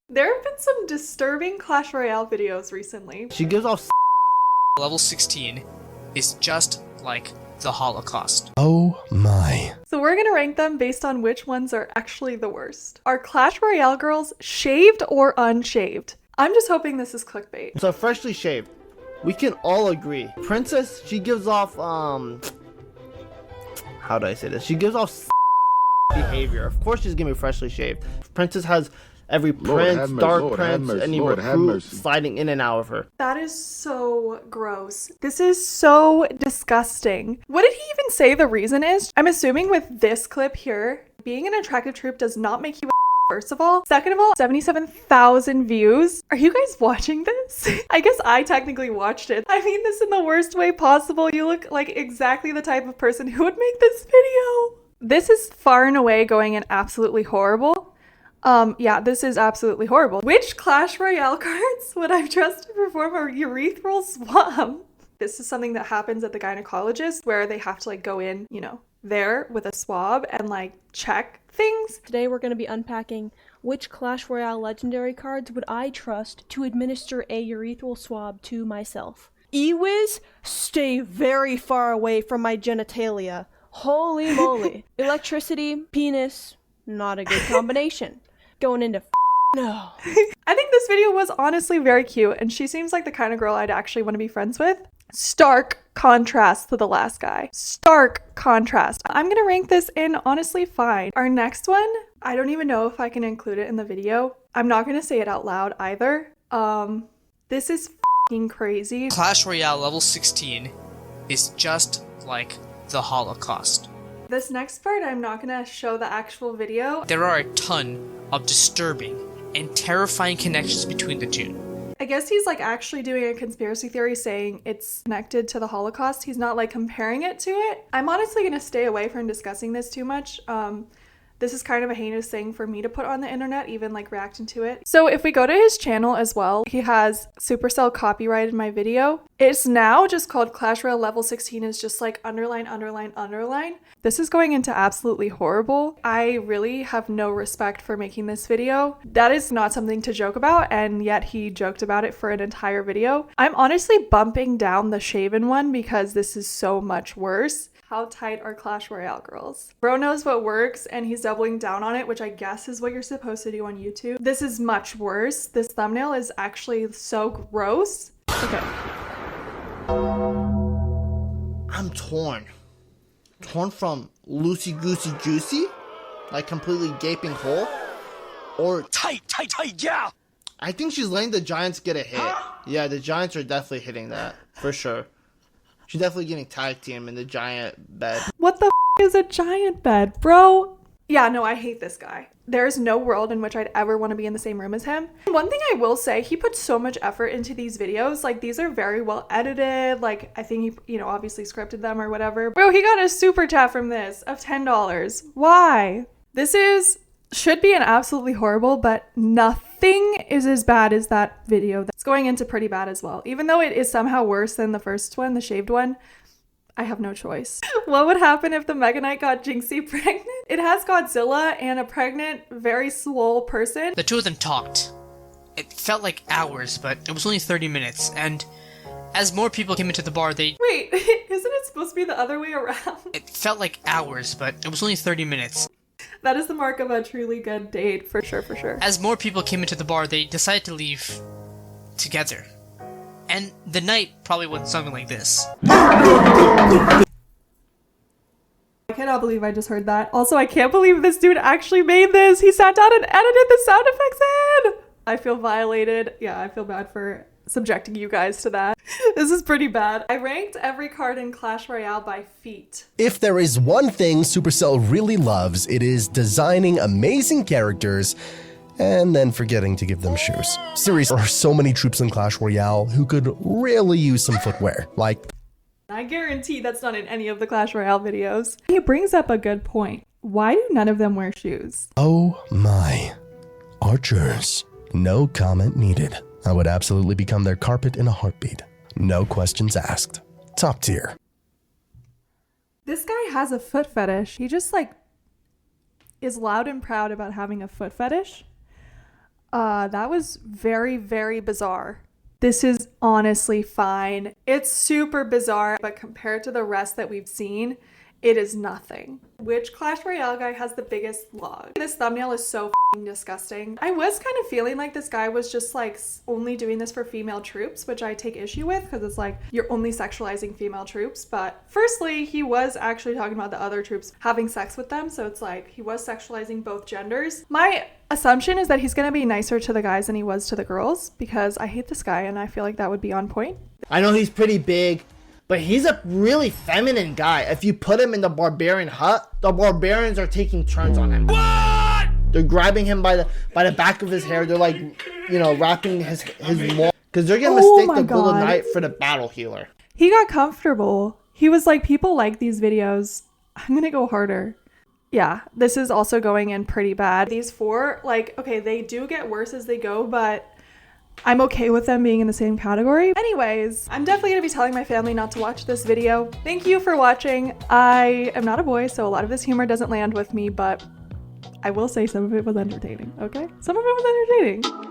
There have been some disturbing Clash Royale videos recently. She gives off Level 16 is just like the Holocaust. Oh my. So we're gonna rank them based on which ones are actually the worst. Are Clash Royale girls shaved or unshaved? I'm just hoping this is clickbait. so freshly shaved. We can all agree. Princess, she gives off how do I say this? She gives off behavior. Of course she's gonna be freshly shaved. Princess has every prince, dark prince, any recruit sliding in and out of her. That is so gross. This is so disgusting. What did he even say the reason is? I'm assuming with this clip here, being an attractive troop does not make you a first of all. Second of all, 77,000 views. Are you guys watching this? I guess I technically watched it. I mean this in the worst way possible. You look like exactly the type of person who would make this video. This is far and away going in absolutely horrible. Yeah, this is absolutely horrible. Which Clash Royale cards would I trust to perform a urethral swab? This is something that happens at the gynecologist where they have to like go in, you know, there with a swab and like check things. Today we're going to be unpacking which Clash Royale legendary cards would I trust to administer a urethral swab to myself. Ewiz, stay very far away from my genitalia. Holy moly. Electricity, penis, not a good combination. Going into no. I think this video was honestly very cute and she seems like the kind of girl I'd actually want to be friends with. Stark contrast to the last guy. Stark contrast. I'm gonna rank this in honestly fine. Our next one, I don't even know if I can include it in the video. I'm not gonna say it out loud either. This is f***ing crazy. Clash Royale level 16 is just like the Holocaust. This next part, I'm not gonna show the actual video. There are a ton of disturbing and terrifying connections between the two. I guess he's like actually doing a conspiracy theory saying it's connected to the Holocaust. He's not like comparing it to it. I'm honestly gonna stay away from discussing this too much. This is kind of a heinous thing for me to put on the internet, even like reacting to it. So if we go to his channel as well, he has Supercell copyrighted my video. It's now just called Clash Royale level 16 is just like underline, underline, underline. This is going into absolutely horrible. I really have no respect for making this video. That is not something to joke about, and yet he joked about it for an entire video. I'm honestly bumping down the shaven one because this is so much worse. How tight are Clash Royale girls? Bro knows what works and he's doubling down on it, which I guess is what you're supposed to do on YouTube. This is much worse. This thumbnail is actually so gross. Okay. I'm torn. Torn from loosey goosey juicy, like completely gaping hole, or Tight, yeah! I think she's letting the Giants get a hit. Yeah, the Giants are definitely hitting that, for sure. She's definitely getting tag team in the giant bed. What the is a giant bed, bro? Yeah, no, I hate this guy. There's no world in which I'd ever want to be in the same room as him. One thing I will say, he puts so much effort into these videos. Like, these are very well edited. Like, I think he, you know, obviously scripted them or whatever. Bro, he got a super chat from this of $10. Why? This should be an absolutely horrible, but nothing is as bad as that video. That's going into pretty bad as well. Even though it is somehow worse than the first one, the shaved one, I have no choice. What would happen if the Mega Knight got Jinxie pregnant? It has Godzilla and a pregnant, very swole person. The two of them talked. It felt like hours, but it was only 30 minutes, and as more people came into the bar, Wait, isn't it supposed to be the other way around? It felt like hours, but it was only 30 minutes. That is the mark of a truly good date, for sure, for sure. As more people came into the bar, they decided to leave together. And the night probably went something like this. I cannot believe I just heard that. Also, I can't believe this dude actually made this. He sat down and edited the sound effects in. I feel violated. Yeah, I feel bad for subjecting you guys to that. This is pretty bad. I ranked every card in Clash Royale by feet. If there is one thing Supercell really loves, it is designing amazing characters and then forgetting to give them shoes. Seriously, there are so many troops in Clash Royale who could really use some footwear, like... I guarantee that's not in any of the Clash Royale videos. He brings up a good point. Why do none of them wear shoes? Oh my. Archers. No comment needed. I would absolutely become their carpet in a heartbeat. No questions asked. Top tier. This guy has a foot fetish. He just like is loud and proud about having a foot fetish. That was very, very bizarre. This is honestly fine. It's super bizarre, but compared to the rest that we've seen, it is nothing. Which Clash Royale guy has the biggest log? This thumbnail is so f***ing disgusting. I was kind of feeling like this guy was just like only doing this for female troops, which I take issue with because it's like you're only sexualizing female troops. But firstly, he was actually talking about the other troops having sex with them. So it's like he was sexualizing both genders. My assumption is that he's going to be nicer to the guys than he was to the girls because I hate this guy and I feel like that would be on point. I know he's pretty big, but he's a really feminine guy. If you put him in the barbarian hut, the barbarians are taking turns on him. What? They're grabbing him by the back of his hair. They're like, you know, wrapping his wall. Because they're going to mistake the Golden Knight for the battle healer. He got comfortable. He was like, people like these videos. I'm going to go harder. Yeah, this is also going in pretty bad. These four, like, okay, they do get worse as they go, but I'm okay with them being in the same category. Anyways, I'm definitely gonna be telling my family not to watch this video. Thank you for watching. I am not a boy, so a lot of this humor doesn't land with me, but I will say some of it was entertaining, okay? Some of it was entertaining.